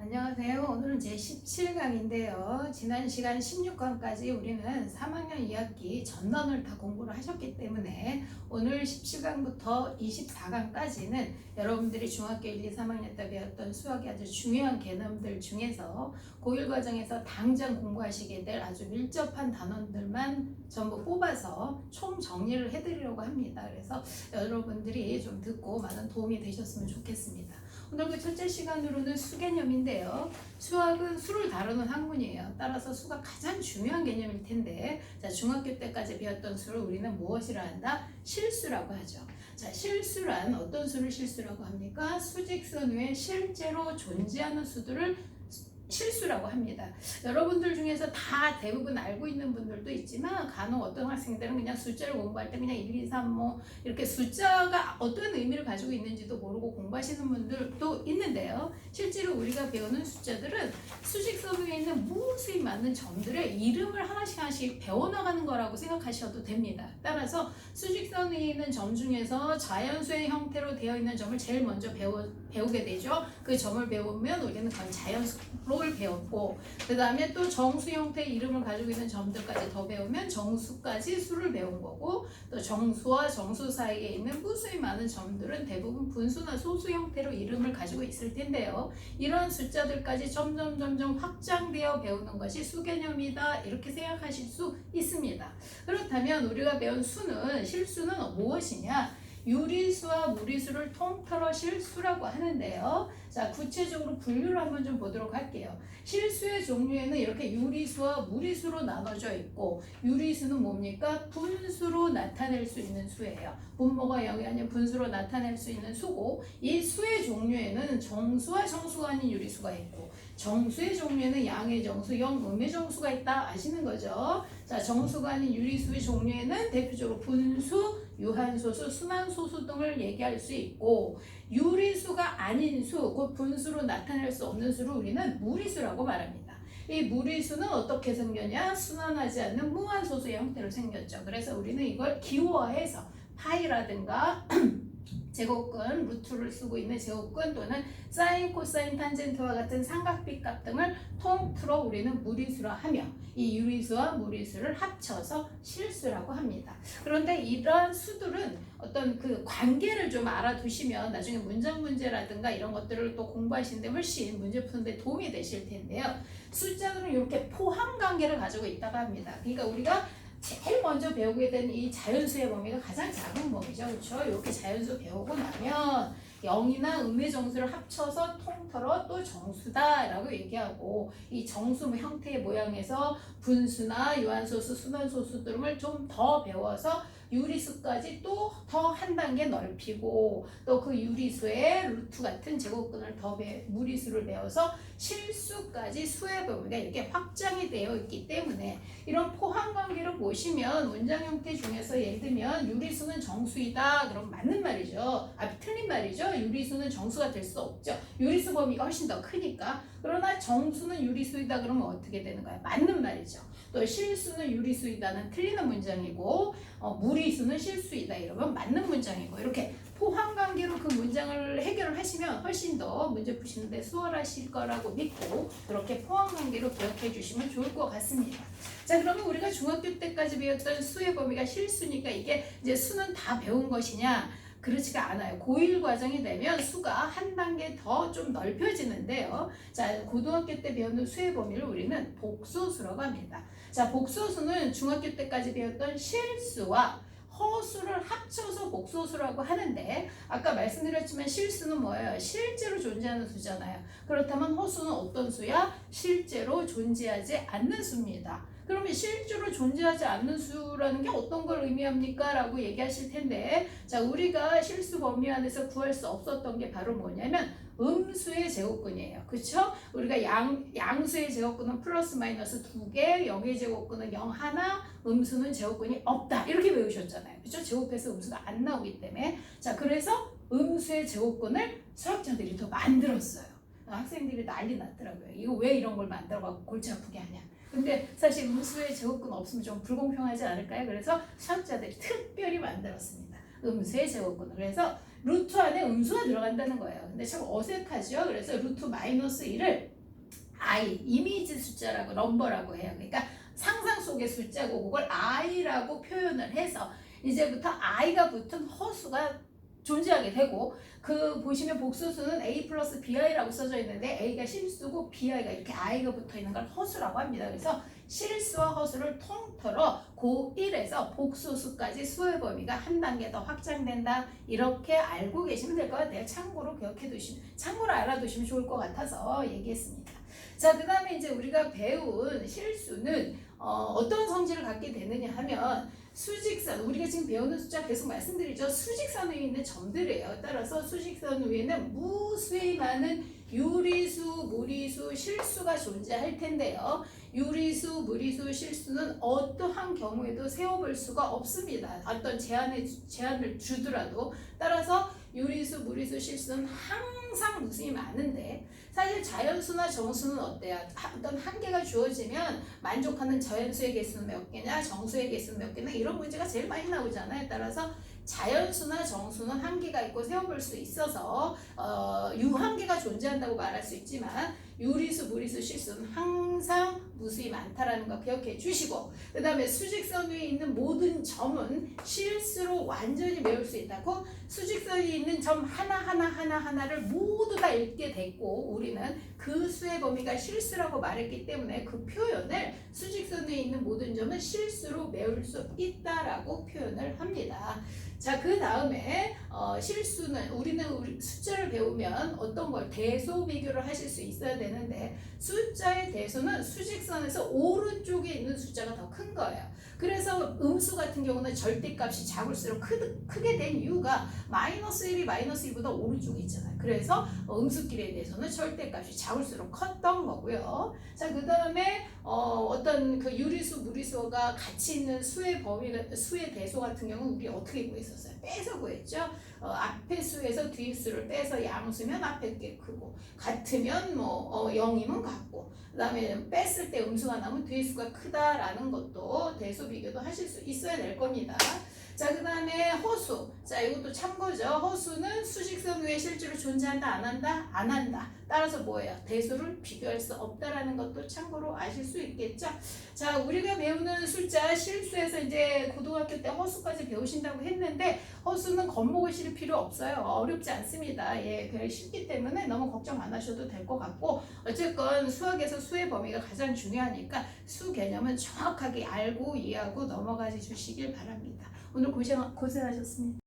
안녕하세요. 오늘은 제 17강인데요. 지난 시간 16강까지 우리는 3학년 2학기 전반을 다 공부를 하셨기 때문에 오늘 17강부터 24강까지는 여러분들이 중학교 1, 2, 3학년 때 배웠던 수학의 아주 중요한 개념들 중에서 고1 과정에서 당장 공부하시게 될 아주 밀접한 단원들만 전부 뽑아서 총 정리를 해드리려고 합니다. 그래서 여러분들이 좀 듣고 많은 도움이 되셨으면 좋겠습니다. 오늘 그 첫째 시간으로는 수 개념인데요. 수학은 수를 다루는 학문이에요. 따라서 수가 가장 중요한 개념일 텐데, 자, 중학교 때까지 배웠던 수를 우리는 무엇이라 한다? 실수라고 하죠. 자, 실수란 어떤 수를 실수라고 합니까? 수직선 위에 실제로 존재하는 수들을 실수라고 합니다. 여러분들 중에서 다 대부분 알고 있는 분들도 있지만 간혹 어떤 학생들은 그냥 숫자를 공부할 때 그냥 1, 2, 3, 뭐 이렇게 숫자가 어떤 의미를 가지고 있는지도 모르고 공부하시는 분들도 있는데요. 실제로 우리가 배우는 숫자들은 수직선 위에 있는 무수히 많은 점들의 이름을 하나씩 배워나가는 거라고 생각하셔도 됩니다. 따라서 수직선 위에 있는 점 중에서 자연수의 형태로 되어 있는 점을 제일 먼저 배우게 되죠. 그 점을 배우면 우리는 그건 자연수로 배웠고, 그 다음에 또 정수 형태의 이름을 가지고 있는 점들까지 더 배우면 정수까지 수를 배운 거고, 또 정수와 정수 사이에 있는 무수히 많은 점들은 대부분 분수나 소수 형태로 이름을 가지고 있을 텐데요. 이러한 숫자들까지 점점 확장되어 배우는 것이 수 개념이다, 이렇게 생각하실 수 있습니다. 그렇다면 우리가 배운 수는, 실수는 무엇이냐? 유리수와 무리수를 통틀어 실수라고 하는데요. 자, 구체적으로 분류를 한번 좀 보도록 할게요. 실수의 종류에는 이렇게 유리수와 무리수로 나눠져 있고, 유리수는 뭡니까? 분수로 나타낼 수 있는 수예요. 분모가 0이 아닌 분수로 나타낼 수 있는 수고, 이 수의 종류에는 정수와 정수가 아닌 유리수가 있고, 정수의 종류에는 양의 정수, 음의 정수가 있다, 아시는 거죠? 자, 정수가 아닌 유리수의 종류에는 대표적으로 분수, 유한소수, 순환소수 등을 얘기할 수 있고, 유리수가 아닌 수, 곧 분수로 나타낼 수 없는 수를 우리는 무리수라고 말합니다. 이 무리수는 어떻게 생겼냐? 순환하지 않는 무한소수의 형태로 생겼죠. 그래서 우리는 이걸 기호화해서 파이라든가 제곱근, 루트를 쓰고 있는 제곱근 또는 사인, 코사인, 탄젠트와 같은 삼각비 값 등을 통틀어 우리는 무리수라 하며, 이 유리수와 무리수를 합쳐서 실수라고 합니다. 그런데 이러한 수들은 어떤 그 관계를 좀 알아두시면 나중에 문장 문제라든가 이런 것들을 또 공부하시는데 훨씬 문제 푸는데 도움이 되실 텐데요. 숫자들은 이렇게 포함 관계를 가지고 있다고 합니다. 그러니까 우리가 제일 먼저 배우게 된 이 자연수의 범위가 가장 작은 범위죠. 그렇죠? 이렇게 자연수 배우고 나면 0이나 음의 정수를 합쳐서 통틀어 또 정수다라고 얘기하고, 이 정수 형태의 모양에서 분수나 유한소수, 순환소수 등을 좀 더 배워서 유리수까지 또 더 한 단계 넓히고, 또 그 유리수의 루트 같은 제곱근을 더 무리수를 배워서 실수까지 수의 범위가 이렇게 확장이 되어 있기 때문에 이런 포함 관계를 보시면 문장 형태 중에서 예를 들면 유리수는 정수이다, 그럼 맞는 말이죠. 틀린 말이죠. 유리수는 정수가 될 수 없죠. 유리수 범위가 훨씬 더 크니까. 그러나 정수는 유리수이다 그러면 어떻게 되는 거야? 맞는 말이죠. 또 실수는 유리수이다는 틀리는 문장이고, 무리수는 실수이다 이러면 맞는 문장이고, 이렇게 포함 관계로 그 문장을 해결을 하시면 훨씬 더 문제 푸시는데 수월하실 거라고 믿고, 그렇게 포함 관계로 기억해 주시면 좋을 것 같습니다. 자, 그러면 우리가 중학교 때까지 배웠던 수의 범위가 실수니까 이게 이제 수는 다 배운 것이냐? 그렇지가 않아요. 고1 과정이 되면 수가 한 단계 더 좀 넓혀지는데요. 자, 고등학교 때 배우는 수의 범위를 우리는 복소수라고 합니다. 자, 복소수는 중학교 때까지 배웠던 실수와 허수를 합쳐서 복소수라고 하는데, 아까 말씀드렸지만 실수는 뭐예요? 실제로 존재하는 수잖아요. 그렇다면 허수는 어떤 수야? 실제로 존재하지 않는 수입니다. 그러면 실제로 존재하지 않는 수라는 게 어떤 걸 의미합니까? 라고 얘기하실 텐데, 자, 우리가 실수 범위 안에서 구할 수 없었던 게 바로 뭐냐면 음수의 제곱근이에요. 그쵸? 우리가 양수의 제곱근은 플러스 마이너스 2개, 0의 제곱근은 0 하나, 음수는 제곱근이 없다, 이렇게 배우셨잖아요. 그쵸? 제곱해서 음수가 안 나오기 때문에. 자, 그래서 음수의 제곱근을 수학자들이 더 만들었어요. 학생들이 난리 났더라고요. 이거 왜 이런 걸 만들어갖고 골치 아프게 하냐. 근데 사실 음수의 제곱근 없으면 좀 불공평하지 않을까요? 그래서 수학자들이 특별히 만들었습니다. 음수의 제곱근을. 그래서 루트 안에 음수가 들어간다는 거예요. 근데 참 어색하죠. 그래서 루트 마이너스 1을 I, 이미지 숫자라고, 넘버라고 해요. 그러니까 상상 속의 숫자고 그걸 I라고 표현을 해서 이제부터 I가 붙은 허수가 존재하게 되고, 그 보시면 복소수는 A 플러스 BI라고 써져 있는데 A가 실수고 BI가 이렇게 I가 붙어 있는 걸 허수라고 합니다. 그래서 실수와 허수를 통틀어 고1에서 복소수까지 수의 범위가 한 단계 더 확장된다. 이렇게 알고 계시면 될 것 같아요. 참고로 기억해 두시면, 참고로 알아두시면 좋을 것 같아서 얘기했습니다. 자, 그 다음에 이제 우리가 배운 실수는 어떤 성질을 갖게 되느냐 하면, 수직선, 우리가 지금 배우는 숫자 계속 말씀드리죠. 수직선 위에 있는 점들이에요. 따라서 수직선 위에는 무수히 많은 유리수, 무리수, 실수가 존재할 텐데요. 유리수, 무리수, 실수는 어떠한 경우에도 세워볼 수가 없습니다. 어떤 제한을 주더라도. 따라서 유리수, 무리수, 실수는 항상 무수히 많은데, 사실 자연수나 정수는 어때요? 어떤 한계가 주어지면 만족하는 자연수의 개수는 몇 개냐, 정수의 개수는 몇 개냐, 이런 문제가 제일 많이 나오잖아요. 따라서 자연수나 정수는 한계가 있고 세워볼 수 있어서 유한계가 존재한다고 말할 수 있지만, 유리수, 무리수, 실수는 항상 무수히 많다라는 거 기억해 주시고, 그 다음에 수직선 위에 있는 모든 점은 실수로 완전히 메울 수 있다고, 수직선 위에 있는 점 하나를 모두 다 읽게 됐고, 우리는 그 수의 범위가 실수라고 말했기 때문에 그 표현을 수직선 위에 있는 모든 점은 실수로 메울 수 있다라고 표현을 합니다. 자, 그 다음에 실수는, 우리 숫자를 배우면 어떤 걸 대소 비교를 하실 수 있어야 되는데, 숫자의 대소는 수직선에서 오른쪽에 있는 숫자가 더 큰 거예요. 그래서 음수 같은 경우는 절대값이 작을수록 크게 된 이유가 마이너스 1이 마이너스 2보다 오른쪽에 있잖아요. 그래서 음수끼리에 대해서는 절대값이 작을수록 컸던 거고요. 자, 그 다음에 어떤 그 유리수, 무리수가 같이 있는 수의 범위가, 수의 대소 같은 경우는 우리 어떻게 구했었어요? 빼서 구했죠. 앞에 수에서 뒤에 수를 빼서 양수면 앞에 게 크고, 같으면 0이면 같고, 그 다음에 뺐을 때 음수가 나면 뒤에 수가 크다라는 것도 대소 비교도 하실 수 있어야 될 겁니다. 자, 그 다음에 허수. 자, 이것도 참고죠. 허수는 수직선 위에 실제로 존재한다, 안 한다? 안 한다. 따라서 뭐예요? 대수를 비교할 수 없다라는 것도 참고로 아실 수 있겠죠. 자, 우리가 배우는 숫자 실수에서 이제 고등학교 때 허수까지 배우신다고 했는데, 허수는 겉목을 실을 필요 없어요. 어렵지 않습니다. 예, 그냥 쉽기 때문에 너무 걱정 안 하셔도 될 것 같고, 어쨌건 수학에서 수의 범위가 가장 중요하니까 수 개념은 정확하게 알고 이해하고 넘어가 주시길 바랍니다. 오늘 고생하셨습니다.